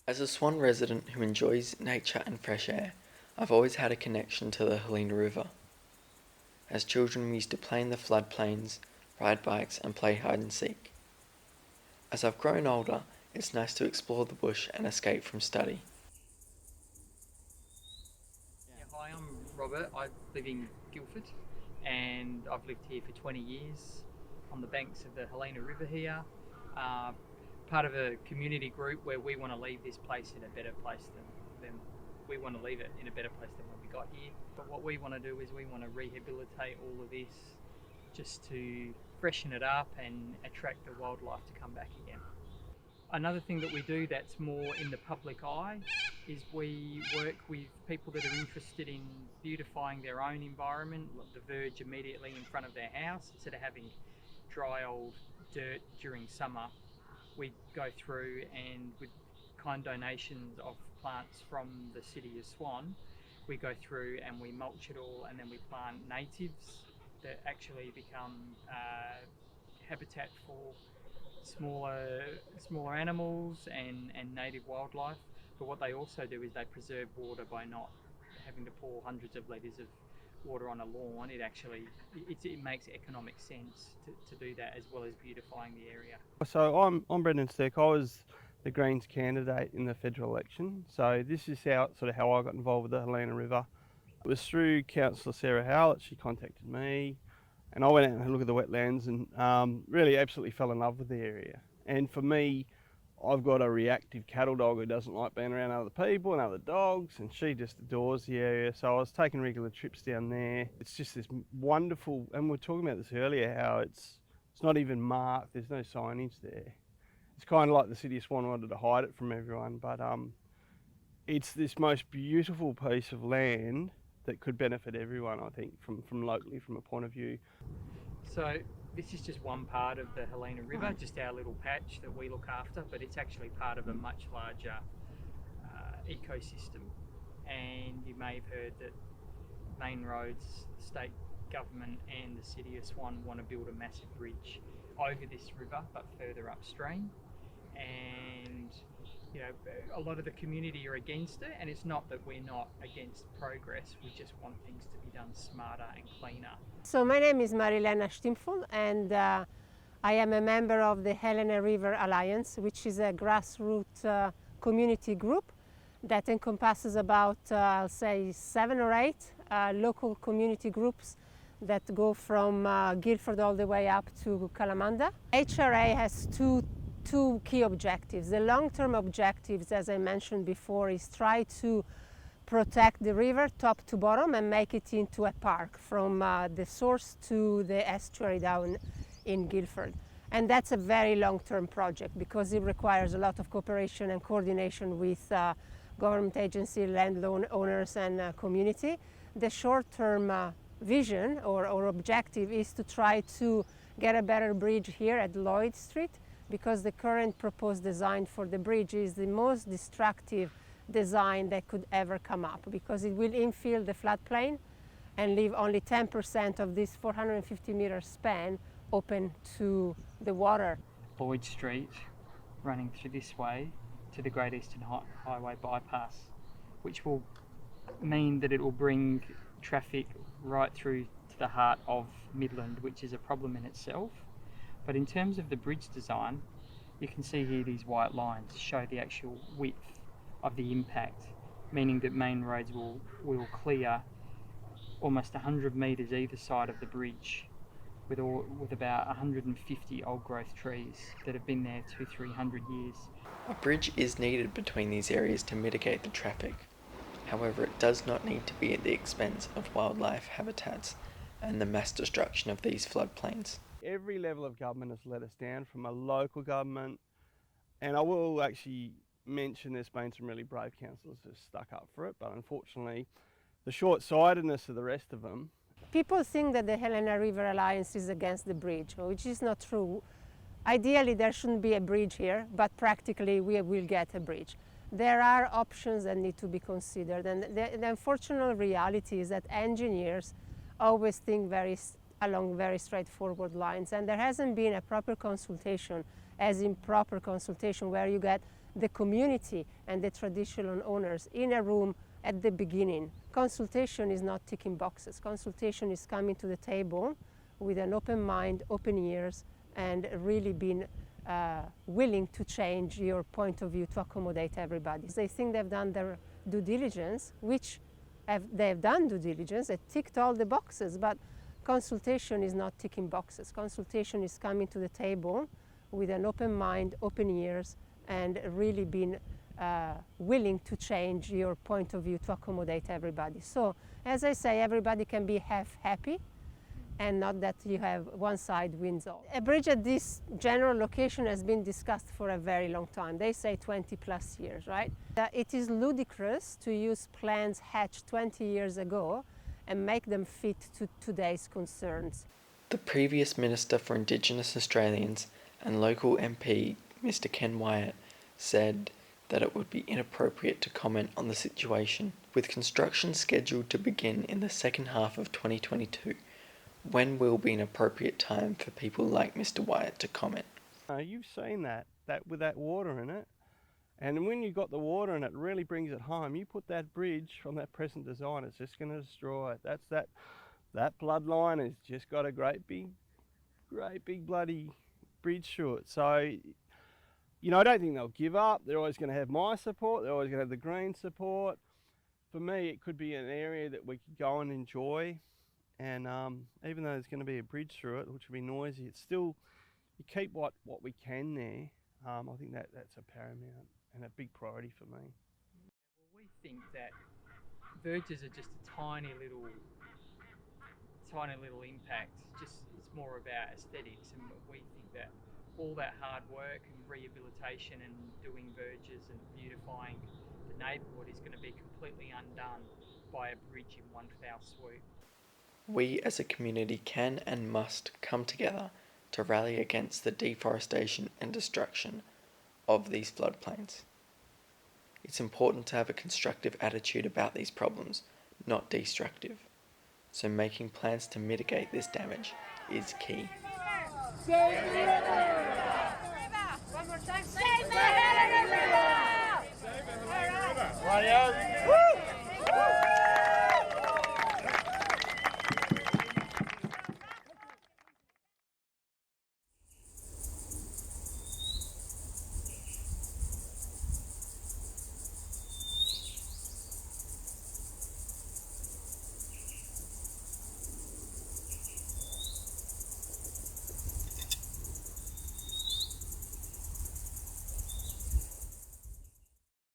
As a Swan resident who enjoys nature and fresh air, I've always had a connection to the Helena River. As children we used to play in the floodplains, ride bikes and play hide and seek. As I've grown older, it's nice to explore the bush and escape from study. Yeah, hi, I'm Robert. I live in Guildford and I've lived here for 20 years on the banks of the Helena River here. Uh, Part of a community group where we want to leave this place in a better place than we want to leave it in a better place than when we got here. But what we want to do is we want to rehabilitate all of this just to freshen it up and attract the wildlife to come back again. Another thing that we do that's more in the public eye is we work with people that are interested in beautifying their own environment, like the verge immediately in front of their house. Instead of having dry old dirt during summer, we go through and with kind donations of plants from the city of Swan, we go through and we mulch it all and then we plant natives that actually become habitat for smaller animals and native wildlife. But what they also do is they preserve water by not having to pour hundreds of litres of water on a lawn. It makes economic sense to do that as well as beautifying the area. So I'm Brendan Stirk. I was the Greens candidate in the federal election. So this is how I got involved with the Helena River. It was through Councillor Sarah Howlett. She contacted me and I went out and had a look at the wetlands and really absolutely fell in love with the area. And for me, I've got a reactive cattle dog who doesn't like being around other people and other dogs, and she just adores the area. So I was taking regular trips down there. It's just this wonderful, and we were talking about this earlier, how it's not even marked, there's no signage there. It's kind of like the city of Swan wanted to hide it from everyone, but it's this most beautiful piece of land that could benefit everyone, I think, from locally, from a point of view. So this is just one part of the Helena River, just our little patch that we look after, but it's actually part of a much larger ecosystem. And you may have heard that Main Roads, the state government and the city of Swan want to build a massive bridge over this river, but further upstream. And you know, a lot of the community are against it, and it's not that we're not against progress, we just want things to be done smarter and cleaner. So my name is Marilena and I am a member of the Helena River Alliance, which is a grassroots community group that encompasses about, I'll say, 7 or 8 local community groups that go from Guildford all the way up to Kalamanda. HRA has two key objectives. The long-term objectives, as I mentioned before, is try to protect the river top to bottom and make it into a park from the source to the estuary down in Guildford. And that's a very long-term project because it requires a lot of cooperation and coordination with government agency, landowners and community. The short-term vision or objective is to try to get a better bridge here at Lloyd Street, because the current proposed design for the bridge is the most destructive design that could ever come up, because it will infill the floodplain and leave only 10% of this 450-meter span open to the water. Lloyd Street running through this way to the Great Eastern Highway bypass, which will mean that it will bring traffic right through to the heart of Midland, which is a problem in itself. But in terms of the bridge design, you can see here these white lines show the actual width of the impact, meaning that Main Roads will clear almost 100 metres either side of the bridge with about 150 old growth trees that have been there 200-300 years. A bridge is needed between these areas to mitigate the traffic. However, it does not need to be at the expense of wildlife habitats and the mass destruction of these floodplains. Every level of government has let us down, from a local government, and I will actually mention there's been some really brave councillors who stuck up for it, but unfortunately the short-sightedness of the rest of them. People think that the Helena River Alliance is against the bridge, which is not true. Ideally there shouldn't be a bridge here, but practically we will get a bridge. There are options that need to be considered, and the unfortunate reality is that engineers always think along very straightforward lines, and there hasn't been a proper consultation, as in proper consultation where you get the community and the traditional owners in a room at the beginning. Consultation is not ticking boxes. Consultation is coming to the table with an open mind, open ears, and really being willing to change your point of view to accommodate everybody. They think they've done their due diligence, which they've done due diligence, they ticked all the boxes, but consultation is not ticking boxes. Consultation is coming to the table with an open mind, open ears, and really being willing to change your point of view to accommodate everybody. So, as I say, everybody can be half happy, and not that you have one side wins all. A bridge at this general location has been discussed for a very long time. They say 20 plus years, right? It is ludicrous to use plans hatched 20 years ago and make them fit to today's concerns. The previous Minister for Indigenous Australians and local MP, Mr. Ken Wyatt, said that it would be inappropriate to comment on the situation. With construction scheduled to begin in the second half of 2022, when will be an appropriate time for people like Mr. Wyatt to comment? You've seen that with that water in it, and when you've got the water in it, it really brings it home. You put that bridge from that present design, it's just going to destroy it. That bloodline has just got a great big bloody bridge through it. So, I don't think they'll give up. They're always going to have my support. They're always going to have the Green support. For me, it could be an area that we could go and enjoy. And even though there's going to be a bridge through it, which will be noisy, it's still, you keep what we can there. I think that's a paramount and a big priority for me. Well, we think that verges are just a tiny little impact. It's more about aesthetics, and we think that all that hard work and rehabilitation and doing verges and beautifying the neighbourhood is going to be completely undone by a bridge in one foul swoop. We as a community can and must come together to rally against the deforestation and destruction of these floodplains. It's important to have a constructive attitude about these problems, not destructive. So making plans to mitigate this damage is key. Save the river! One more time. Save the river! Save the river!